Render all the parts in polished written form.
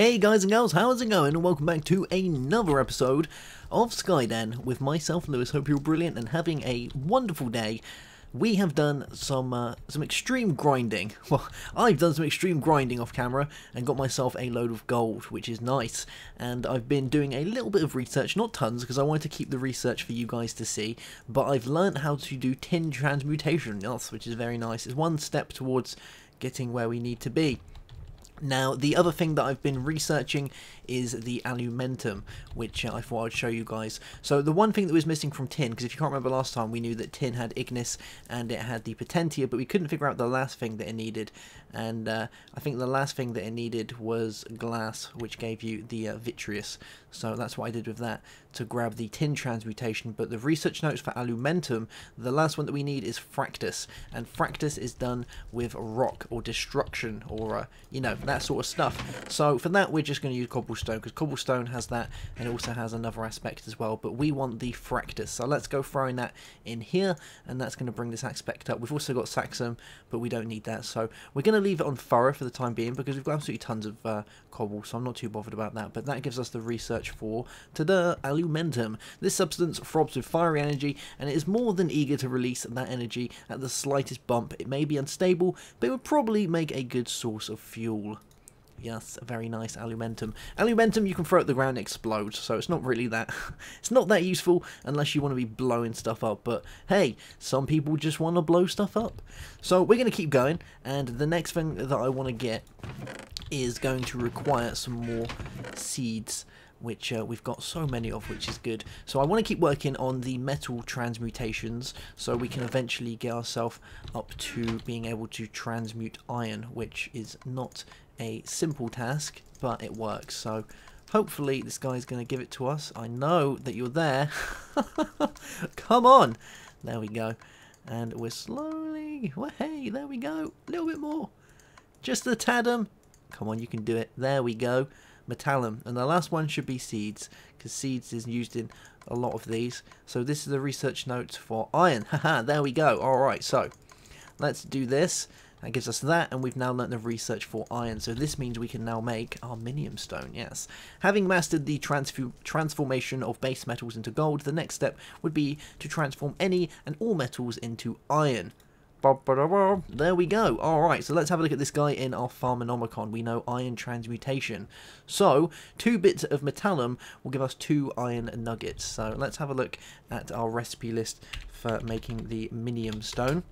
Hey guys and girls, how's it going? And welcome back to another episode of Skyden with myself, Lewis. Hope you're brilliant and having a wonderful day. We have done some extreme grinding. Well, I've done some extreme grinding off camera and got myself a load of gold, which is nice. And I've been doing a little bit of research, not tons, because I wanted to keep the research for you guys to see. But I've learned how to do tin transmutation, yes, which is very nice. It's one step towards getting where we need to be. Now, the other thing that I've been researching is the alumentum, which I thought I'd show you guys. So the one thing that was missing from tin, because if you can't remember last time, we knew that tin had ignis and it had the potentia, but we couldn't figure out the last thing that it needed. And I think the last thing that it needed was glass, which gave you the vitreous. So that's what I did with that, to grab the tin transmutation. But the research notes for alumentum, the last one that we need is fractus. And fractus is done with rock or destruction or, you know, that sort of stuff. So for that, we're just going to use cobblestone, because cobblestone has that and it also has another aspect as well. But we want the fractus. So let's go throwing that in here, and that's going to bring this aspect up. We've also got saxum, but we don't need that. So we're going to leave it on thorough for the time being, because we've got absolutely tons of cobble, so I'm not too bothered about that. But that gives us the research for the alumentum. This substance throbs with fiery energy, and it is more than eager to release that energy at the slightest bump. It may be unstable, but it would probably make a good source of fuel. Yes, a very nice alumentum. Alumentum you can throw at the ground and explode, so it's not really that it's not that useful unless you want to be blowing stuff up. But hey, some people just want to blow stuff up. So we're going to keep going, and the next thing that I want to get is going to require some more seeds, which we've got so many of, which is good. So I want to keep working on the metal transmutations so we can eventually get ourselves up to being able to transmute iron, which is not a simple task, but it works. So hopefully this guy's going to give it to us. I know that you're there. Come on. There we go. And we're slowly, well, hey, there we go. A little bit more. Just a tadum. Come on, you can do it. There we go. Metallum. And the last one should be seeds, because seeds is used in a lot of these. So this is the research notes for iron. Haha, there we go. Alright, so let's do this. That gives us that, and we've now learnt the research for iron. So this means we can now make our Minium stone, yes. Having mastered the transformation of base metals into gold, the next step would be to transform any and all metals into iron. There we go. Alright, so let's have a look at this guy in our Farmonomicon. We know iron transmutation. So 2 bits of metallum will give us 2 iron nuggets. So let's have a look at our recipe list for making the Minium stone.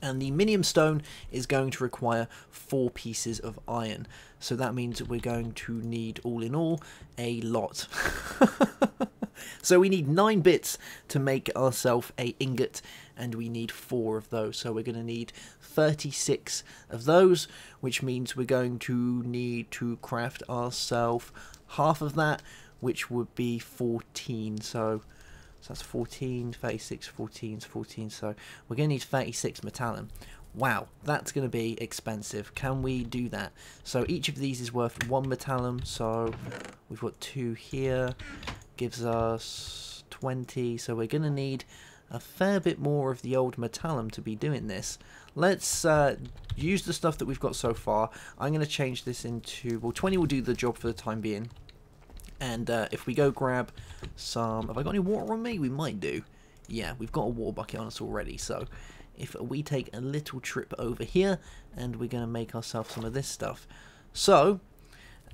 And the Minium stone is going to require 4 pieces of iron. So that means we're going to need, all in all, a lot. So we need 9 bits to make ourselves a ingot, and we need 4 of those. So we're going to need 36 of those, which means we're going to need to craft ourselves half of that, which would be 14. So that's 14, 36, 14, 14, so we're going to need 36 metallum. Wow, that's going to be expensive. Can we do that? So each of these is worth 1 metallum, so we've got 2 here, gives us 20, so we're going to need a fair bit more of the old metallum to be doing this. Let's use the stuff that we've got so far. I'm going to change this into, well, 20 will do the job for the time being. And if we go grab some, have I got any water on me? We might do. Yeah, we've got a water bucket on us already. So if we take a little trip over here, and we're going to make ourselves some of this stuff. So,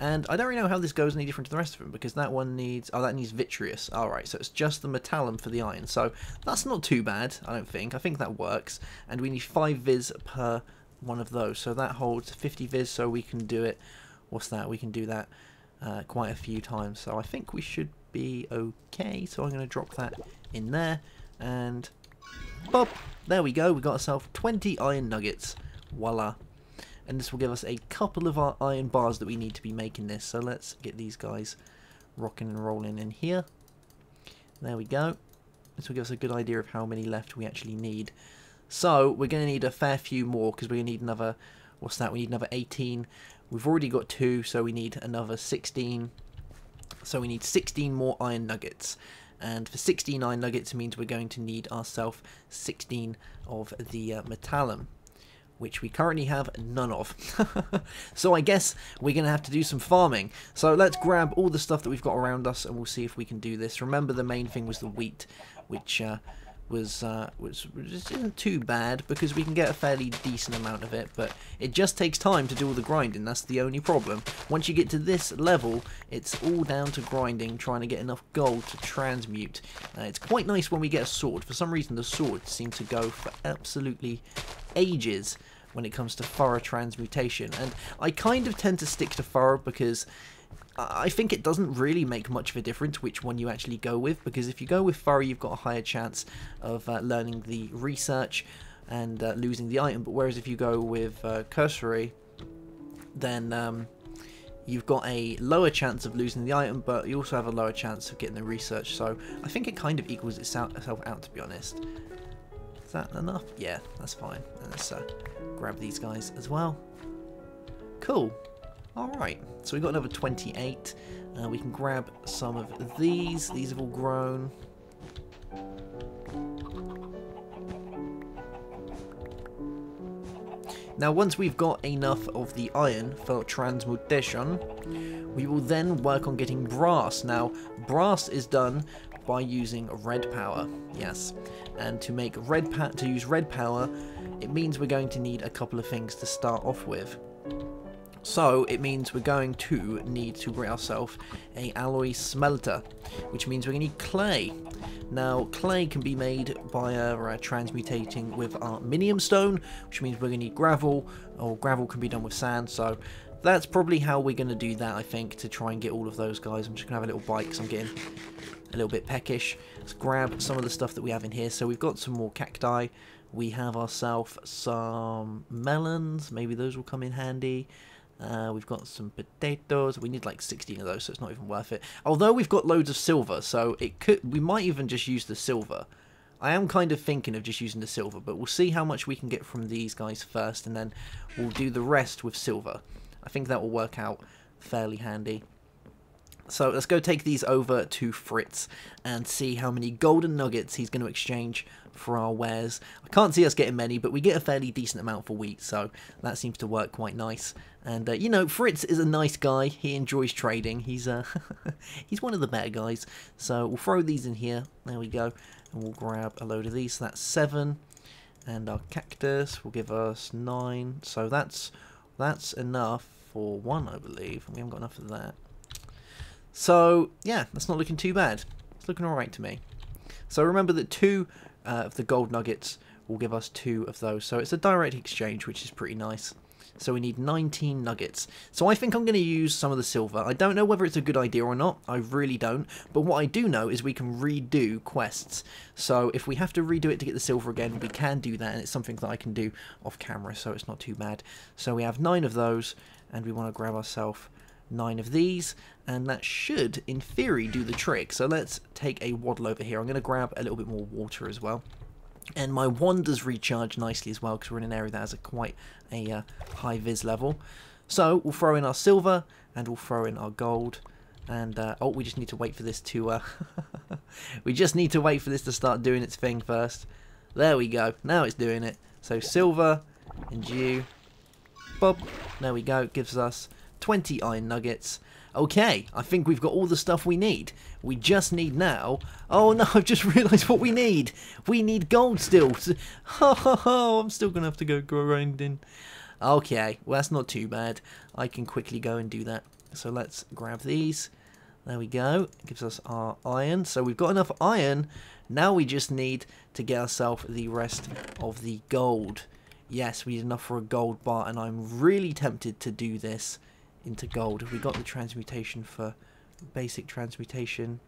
and I don't really know how this goes any different to the rest of them, because that one needs, oh, that needs vitreous. Alright, so it's just the metallum for the iron. So that's not too bad, I don't think. I think that works. And we need 5 vis per one of those. So that holds 50 vis, so we can do it. What's that? We can do that quite a few times, so I think we should be okay. So I'm going to drop that in there, and pop, there we go. We got ourselves 20 iron nuggets. Voila. And this will give us a couple of our iron bars that we need to be making this. So let's get these guys rocking and rolling in here. There we go. This will give us a good idea of how many left we actually need. So we're going to need a fair few more, because we're going to need another, what's that? We need another 18. We've already got 2, so we need another 16. So we need 16 more iron nuggets. And for 16 iron nuggets means we're going to need ourselves 16 of the metallum. which we currently have none of. So I guess we're going to have to do some farming. So let's grab all the stuff that we've got around us and we'll see if we can do this. Remember, the main thing was the wheat, which isn't too bad because we can get a fairly decent amount of it, but it just takes time to do all the grinding. That's the only problem. Once you get to this level, it's all down to grinding, trying to get enough gold to transmute. It's quite nice when we get a sword. For some reason the swords seem to go for absolutely ages when it comes to thorough transmutation, and I kind of tend to stick to thorough because I think it doesn't really make much of a difference which one you actually go with, because if you go with thorough, you've got a higher chance of learning the research and losing the item, but whereas if you go with cursory, then you've got a lower chance of losing the item, but you also have a lower chance of getting the research, so I think it kind of equals itself out, to be honest. Is that enough? Yeah, that's fine. Let's grab these guys as well. Cool. Alright, so we've got another 28. We can grab some of these. These have all grown. Now, once we've got enough of the iron for transmutation, we will then work on getting brass. Now, brass is done by using red power. Yes, and to make use red power, it means we're going to need a couple of things to start off with. So it means we're going to need to bring ourselves a alloy smelter, which means we're going to need clay. Now, clay can be made by transmutating with our Minium stone, which means we're going to need gravel, or gravel can be done with sand. So that's probably how we're going to do that, I think, to try and get all of those guys. I'm just going to have a little bite because I'm getting a little bit peckish. Let's grab some of the stuff that we have in here. So we've got some more cacti. We have ourselves some melons. Maybe those will come in handy. We've got some potatoes. We need like 16 of those, so it's not even worth it. Although we've got loads of silver, so we might even just use the silver. I am kind of thinking of just using the silver, but we'll see how much we can get from these guys first, and then we'll do the rest with silver. I think that will work out fairly handy. So let's go take these over to Fritz and see how many golden nuggets he's going to exchange for our wares. I can't see us getting many, but we get a fairly decent amount for wheat, so that seems to work quite nice. And you know, Fritz is a nice guy. He enjoys trading. He's he's one of the better guys. So we'll throw these in here. There we go. And we'll grab a load of these. So that's 7. And our cactus will give us 9. So that's enough for 1, I believe. We haven't got enough of that. So yeah, that's not looking too bad. It's looking alright to me. So remember that 2 of the gold nuggets will give us 2 of those. So it's a direct exchange, which is pretty nice. So we need 19 nuggets. So I think I'm going to use some of the silver. I don't know whether it's a good idea or not. I really don't. But what I do know is we can redo quests. So if we have to redo it to get the silver again, we can do that. And it's something that I can do off camera, so it's not too bad. So we have 9 of those, and we want to grab ourselves 9 of these, and that should, in theory, do the trick. So let's take a waddle over here. I'm going to grab a little bit more water as well. And my wand does recharge nicely as well, because we're in an area that has quite a high vis level. So we'll throw in our silver, and we'll throw in our gold. And, oh, we just need to wait for this to, we just need to wait for this to start doing its thing first. There we go. Now it's doing it. So silver, and you, bob. There we go. It gives us 20 iron nuggets. Okay, I think we've got all the stuff we need. We just need now... Oh no, I've just realised what we need. We need gold still. I'm still going to have to go grinding. Okay, well that's not too bad. I can quickly go and do that. So let's grab these. There we go. It gives us our iron. So we've got enough iron. Now we just need to get ourselves the rest of the gold. Yes, we need enough for a gold bar, and I'm really tempted to do this into gold. Have we got the transmutation for basic transmutation?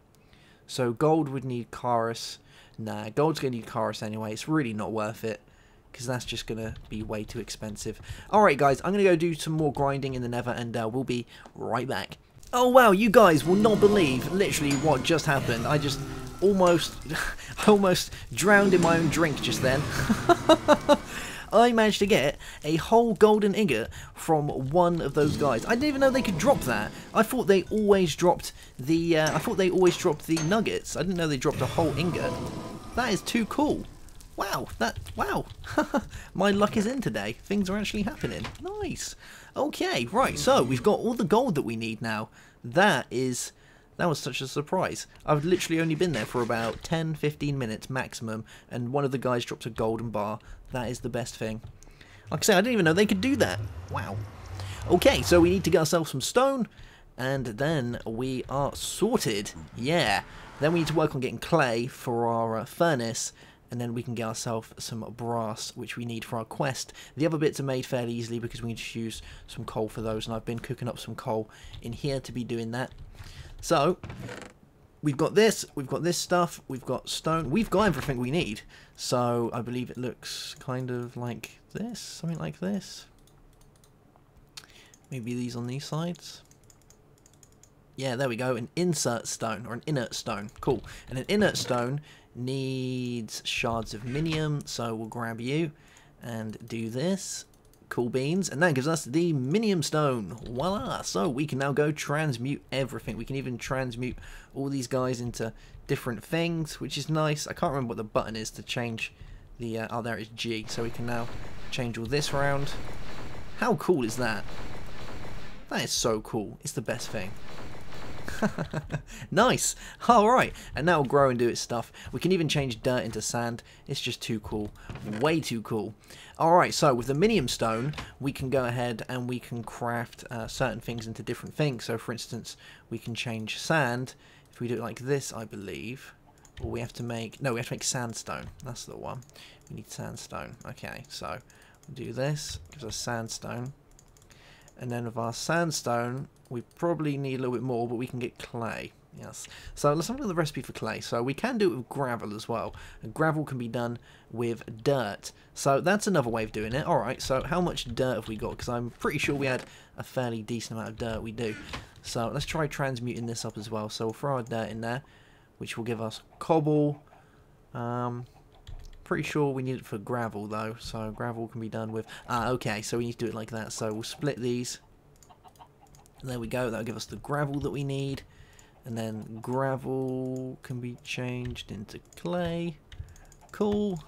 So gold would need Chorus. Nah, gold's going to need Chorus anyway. It's really not worth it, because that's just going to be way too expensive. Alright guys, I'm going to go do some more grinding in the nether, and we'll be right back. Oh wow, you guys will not believe literally what just happened. I just almost drowned in my own drink just then. I managed to get a whole golden ingot from one of those guys. I didn't even know they could drop that. I thought they always dropped the nuggets. I didn't know they dropped a whole ingot. That is too cool. Wow, wow. My luck is in today. Things are actually happening. Nice. Okay, right, so we've got all the gold that we need now. That was such a surprise. I've literally only been there for about 10-15 minutes maximum, and one of the guys dropped a golden bar. That is the best thing. Like I say, I didn't even know they could do that. Wow. Okay, so we need to get ourselves some stone, and then we are sorted. Yeah. Then we need to work on getting clay for our furnace, and then we can get ourselves some brass, which we need for our quest. The other bits are made fairly easily because we need to use some coal for those, and I've been cooking up some coal in here to be doing that. So, we've got this stuff, we've got stone, we've got everything we need. So, I believe it looks kind of like this, something like this. Maybe these on these sides. Yeah, there we go, an insert stone, or an inert stone, cool. And an inert stone needs shards of Minium, so we'll grab you and do this. Cool beans, and that gives us the Minium stone. Voila! So we can now go transmute everything. We can even transmute all these guys into different things, which is nice. I can't remember what the button is to change the... oh, there it is, G. So we can now change all this around. How cool is that? That is so cool. It's the best thing. Nice. Alright, and now it'll grow and do its stuff. We can even change dirt into sand. It's just too cool. Way too cool. Alright, so with the Minium stone, we can go ahead and we can craft certain things into different things. So for instance, we can change sand. If we do it like this, I believe. Or we have to make... no, we have to make sandstone. That's the one. We need sandstone. Okay, so we'll do this. Gives us sandstone. And then with our sandstone, we probably need a little bit more, but we can get clay. Yes. So let's have a look at the recipe for clay. So we can do it with gravel as well. And gravel can be done with dirt. So that's another way of doing it. Alright, so how much dirt have we got? Because I'm pretty sure we had a fairly decent amount of dirt. We do. So let's try transmuting this up as well. So we'll throw our dirt in there, which will give us cobble. Pretty sure we need it for gravel though. So gravel can be done with... okay, so we need to do it like that. So we'll split these. There we go, that'll give us the gravel that we need. And then gravel can be changed into clay. Cool.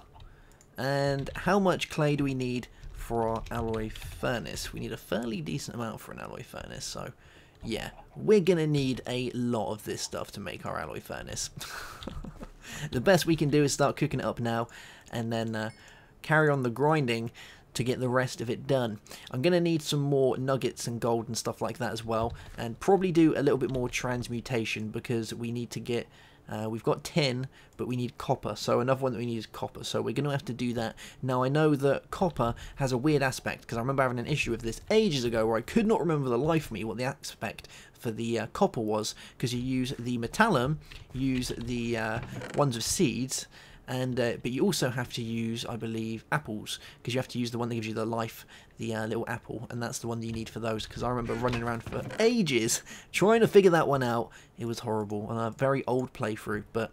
And how much clay do we need for our alloy furnace? We need a fairly decent amount for an alloy furnace, so yeah. We're gonna need a lot of this stuff to make our alloy furnace. The best we can do is start cooking it up now, and then carry on the grinding to get the rest of it done. I'm going to need some more nuggets and gold and stuff like that as well, and probably do a little bit more transmutation because we need to get... we've got tin, but we need copper, so another one that we need is copper, so we're going to have to do that. Now I know that copper has a weird aspect, because I remember having an issue with this ages ago where I could not remember the life of me what the aspect for the copper was, because you use the metallum, use the ones with seeds, and but you also have to use, I believe, apples, because you have to use the one that gives you the life, the little apple, and that's the one that you need for those, because I remember running around for ages trying to figure that one out. It was horrible on a very old playthrough, but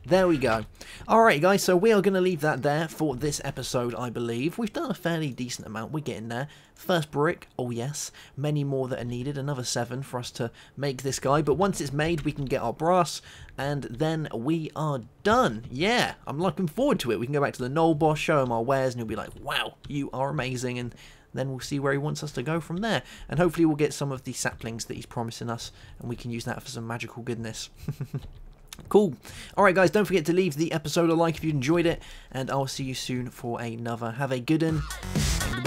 there we go. Alright guys, so we are going to leave that there for this episode, I believe. We've done a fairly decent amount, we're getting there. First brick, oh yes, many more that are needed, another 7 for us to make this guy, but once it's made we can get our brass, and then we are done. Yeah, I'm looking forward to it. We can go back to the Knoll boss, show him our wares, and he'll be like, wow, you are amazing, and then we'll see where he wants us to go from there. And hopefully we'll get some of the saplings that he's promising us, and we can use that for some magical goodness. Cool. Alright guys, don't forget to leave the episode a like if you enjoyed it, and I'll see you soon for another. Have a good one, and